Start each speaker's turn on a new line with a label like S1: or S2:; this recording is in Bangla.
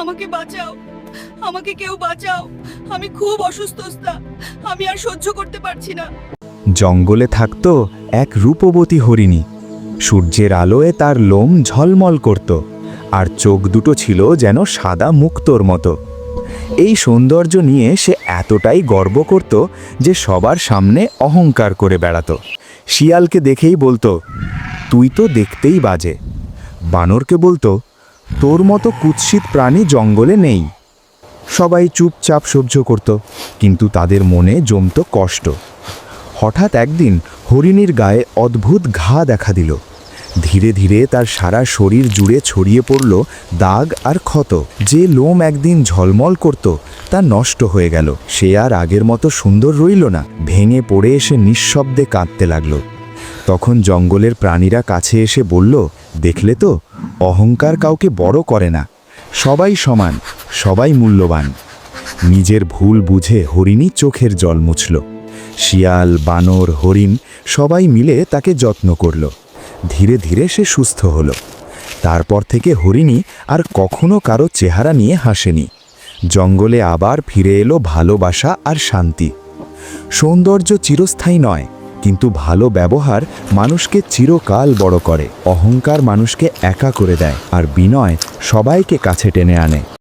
S1: আমাকে বাঁচাও, আমাকে কেউ বাঁচাও, আমি খুব অসুস্থ। আমি আর সহ্য করতে পারছি না।
S2: জঙ্গলে থাকত এক রূপবতী হরিণী। সূর্যের আলোয় তার লোম ঝলমল করত, আর চোখ দুটো ছিল যেন সাদা মুক্তোর মতো। এই সৌন্দর্য নিয়ে সে এতটাই গর্ব করত যে সবার সামনে অহংকার করে বেড়াত। শিয়ালকে দেখেই বলতো, তুই তো দেখতেই বাজে। বানরকে বলতো, তোর মতো কুৎসিত প্রাণী জঙ্গলে নেই। সবাই চুপচাপ সহ্য করত, কিন্তু তাদের মনে জমত কষ্ট। হঠাৎ একদিন হরিণীর গায়ে অদ্ভুত ঘা দেখা দিল। ধীরে ধীরে তার সারা শরীর জুড়ে ছড়িয়ে পড়ল দাগ আর ক্ষত। যে লোম একদিন ঝলমল করত তা নষ্ট হয়ে গেল। সে আর আগের মতো সুন্দর রইল না, ভেঙে পড়ে এসে নিঃশব্দে কাঁদতে লাগল। তখন জঙ্গলের প্রাণীরা কাছে এসে বলল, দেখলে তো, অহংকার কাউকে বড় করে না। সবাই সমান, সবাই মূল্যবান। নিজের ভুল বুঝে হরিণী চোখের জল মুছল। শিয়াল, বানর, হরিণ সবাই মিলে তাকে যত্ন করল। ধীরে ধীরে সে সুস্থ হলো। তারপর থেকে হরিণী আর কখনো কারো চেহারা নিয়ে হাসেনি। জঙ্গলে আবার ফিরে এলো ভালোবাসা আর শান্তি। সৌন্দর্য চিরস্থায়ী নয়, কিন্তু ভালো ব্যবহার মানুষকে চিরকাল বড় করে। অহংকার মানুষকে একা করে দেয়, আর বিনয় সবাইকে কাছে টেনে আনে।